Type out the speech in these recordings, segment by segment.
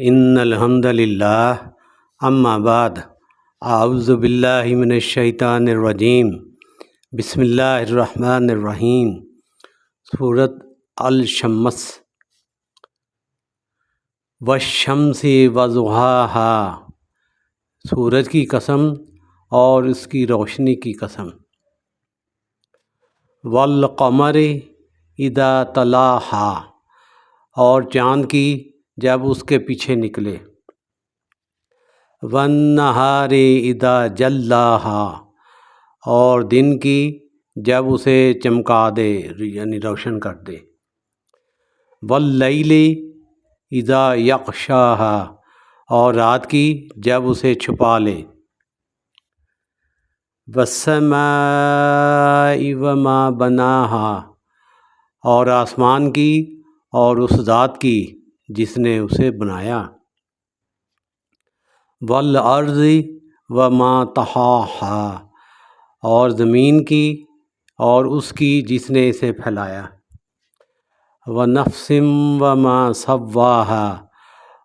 ان الحمد للہ اما بعد اعوذ باللہ من الشیطان الرجیم بسم اللہ الرحمن الرحیم۔ سورۃ الشمس۔ والشمس وضحاہا، سورج کی قسم اور اس کی روشنی کی قسم۔ والقمر اذا تلاہا، اور چاند کی جب اس کے پیچھے نکلے۔ والنہار اذا جلاہا، اور دن کی جب اسے چمکا دے یعنی روشن کر دے۔ واللیل اذا یغشاہا، اور رات کی جب اسے چھپا لے۔ والسماء وما بناہا، اور آسمان کی اور اس ذات کی جس نے اسے بنایا۔ والارض وما طحاہا، اور زمین کی اور اس کی جس نے اسے پھیلایا۔ ونفس وما سواہا،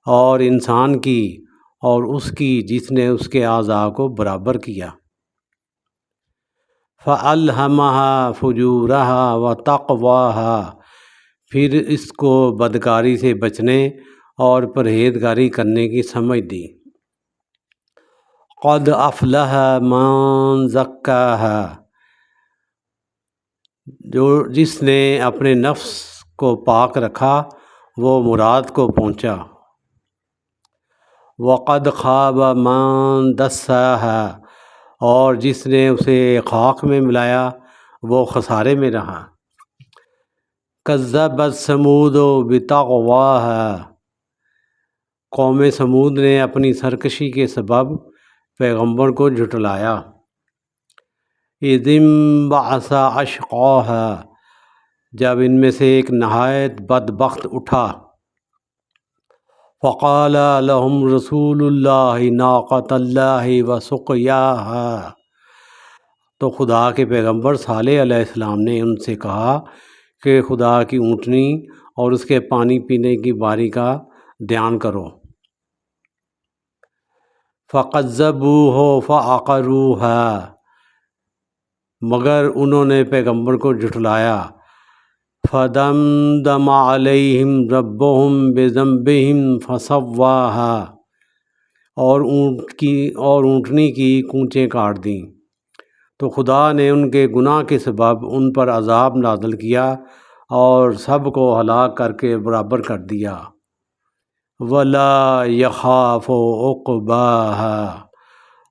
اور انسان کی اور اس کی جس نے اس کے اعضاء کو برابر کیا۔ فَأَلْهَمَهَا فُجُورَهَا وَتَقْوَاهَا، پھر اس کو بدکاری سے بچنے اور پرہیزگاری کرنے کی سمجھ دی۔ قَدْ أَفْلَحَ مَن زَكَّاهَا، جس نے اپنے نفس کو پاک رکھا وہ مراد کو پہنچا۔ وَقَدْ خَابَ مَن دَسَّاهَا، اور جس نے اسے خاک میں ملایا وہ خسارے میں رہا۔ کذبت ثمود بطغواہا، قوم ثمود نے اپنی سرکشی کے سبب پیغمبر کو جھٹلایا۔ اذ انبعث اشقاہا، جب ان میں سے ایک نہایت بدبخت اٹھا۔ فقال لهم رسول اللہ ناقۃ اللہ وسقیاہا، تو خدا کے پیغمبر صالح علیہ السلام نے ان سے کہا کہ خدا کی اونٹنی اور اس کے پانی پینے کی باری کا دھیان کرو۔ فَقَذَّبُوهُ فَعَقَرُوهَا، مگر انہوں نے پیغمبر کو جھٹلایا۔ فَدَمْدَمَ عَلَيْهِمْ رَبُّهُمْ بِذَنبِهِمْ فَسَوَّاهَا، اور اونٹنی کی کونچیں کاٹ دیں تو خدا نے ان کے گناہ کے سبب ان پر عذاب نازل کیا اور سب کو ہلاک کر کے برابر کر دیا۔ وَلَا يَخَافُ عُقْبَاهَا،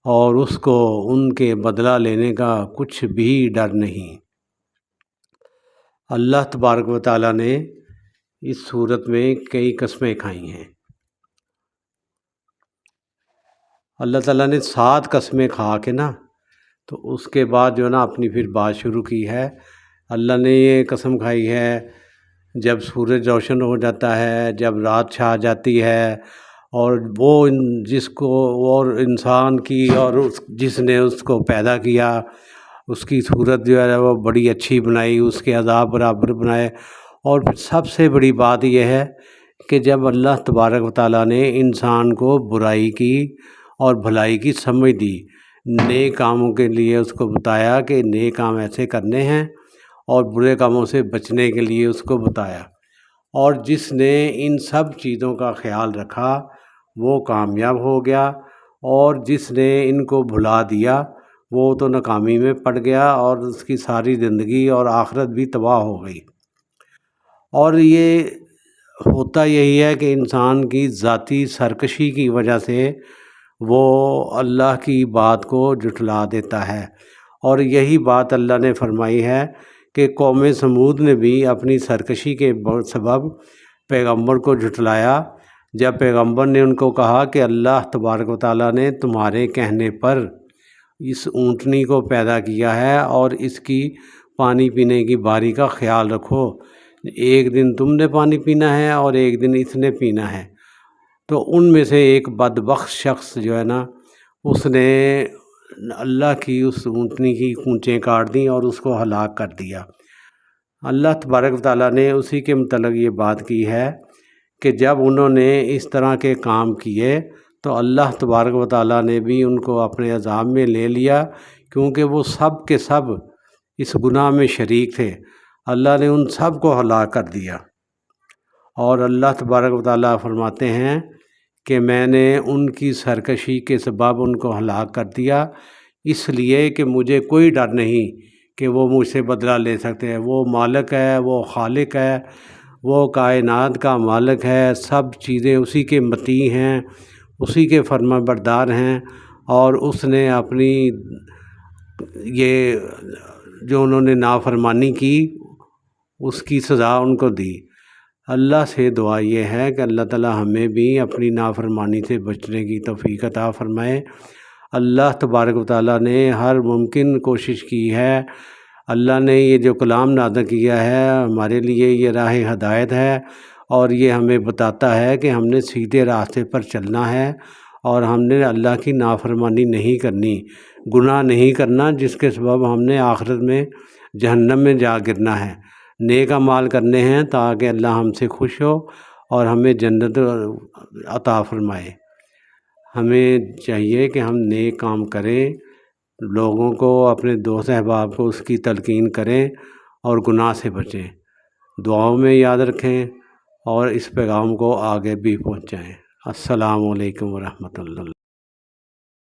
اور اس کو ان کے بدلہ لینے کا کچھ بھی ڈر نہیں۔ اللہ تبارک و تعالیٰ نے اس صورت میں کئی قسمیں کھائی ہیں۔ اللہ تعالیٰ نے 7 قسمیں کھا کے تو اس کے بعد جو اپنی پھر بات شروع کی ہے۔ اللہ نے یہ قسم کھائی ہے جب سورج روشن ہو جاتا ہے، جب رات چھا جاتی ہے، اور وہ جس کو اور انسان کی اور جس نے اس کو پیدا کیا اس کی صورت جو ہے وہ بڑی اچھی بنائی، اس کے عذاب برابر بنائے۔ اور سب سے بڑی بات یہ ہے کہ جب اللہ تبارک و تعالیٰ نے انسان کو برائی کی اور بھلائی کی سمجھ دی، نیک کاموں کے لیے اس کو بتایا کہ نیک کام ایسے کرنے ہیں اور برے کاموں سے بچنے کے لیے اس کو بتایا، اور جس نے ان سب چیزوں کا خیال رکھا وہ کامیاب ہو گیا، اور جس نے ان کو بھلا دیا وہ تو ناکامی میں پڑ گیا اور اس کی ساری زندگی اور آخرت بھی تباہ ہو گئی۔ اور یہ ہوتا یہی ہے کہ انسان کی ذاتی سرکشی کی وجہ سے وہ اللہ کی بات کو جھٹلا دیتا ہے، اور یہی بات اللہ نے فرمائی ہے کہ قوم ثمود نے بھی اپنی سرکشی کے سبب پیغمبر کو جھٹلایا۔ جب پیغمبر نے ان کو کہا کہ اللہ تبارک و تعالیٰ نے تمہارے کہنے پر اس اونٹنی کو پیدا کیا ہے اور اس کی پانی پینے کی باری کا خیال رکھو، ایک دن تم نے پانی پینا ہے اور ایک دن اس نے پینا ہے، تو ان میں سے ایک بدبخت شخص جو ہے اس نے اللہ کی اس اونٹنی کی کونچیں کاٹ دیں اور اس کو ہلاک کر دیا۔ اللہ تبارک و تعالیٰ نے اسی کے متعلق یہ بات کی ہے کہ جب انہوں نے اس طرح کے کام کیے تو اللہ تبارک و تعالیٰ نے بھی ان کو اپنے عذاب میں لے لیا، کیونکہ وہ سب کے سب اس گناہ میں شریک تھے۔ اللہ نے ان سب کو ہلاک کر دیا، اور اللہ تبارک و تعالیٰ فرماتے ہیں کہ میں نے ان کی سرکشی کے سبب ان کو ہلاک کر دیا، اس لیے کہ مجھے کوئی ڈر نہیں کہ وہ مجھ سے بدلہ لے سکتے ہیں۔ وہ مالک ہے، وہ خالق ہے، وہ کائنات کا مالک ہے، سب چیزیں اسی کے مطیع ہیں، اسی کے فرما بردار ہیں، اور اس نے اپنی یہ جو انہوں نے نافرمانی کی اس کی سزا ان کو دی۔ اللہ سے دعا یہ ہے کہ اللہ تعالی ہمیں بھی اپنی نافرمانی سے بچنے کی توفیق عطا فرمائے۔ اللہ تبارک و تعالیٰ نے ہر ممکن کوشش کی ہے۔ اللہ نے یہ جو کلام نازل کیا ہے ہمارے لیے یہ راہ ہدایت ہے، اور یہ ہمیں بتاتا ہے کہ ہم نے سیدھے راستے پر چلنا ہے، اور ہم نے اللہ کی نافرمانی نہیں کرنی، گناہ نہیں کرنا جس کے سبب ہم نے آخرت میں جہنم میں جا گرنا ہے۔ نیک اعمال کرنے ہیں تاکہ اللہ ہم سے خوش ہو اور ہمیں جنت عطا فرمائے۔ ہمیں چاہیے کہ ہم نیک کام کریں، لوگوں کو، اپنے دوست احباب کو اس کی تلقین کریں اور گناہ سے بچیں۔ دعاؤں میں یاد رکھیں اور اس پیغام کو آگے بھی پہنچائیں۔ السلام علیکم ورحمۃ اللہ۔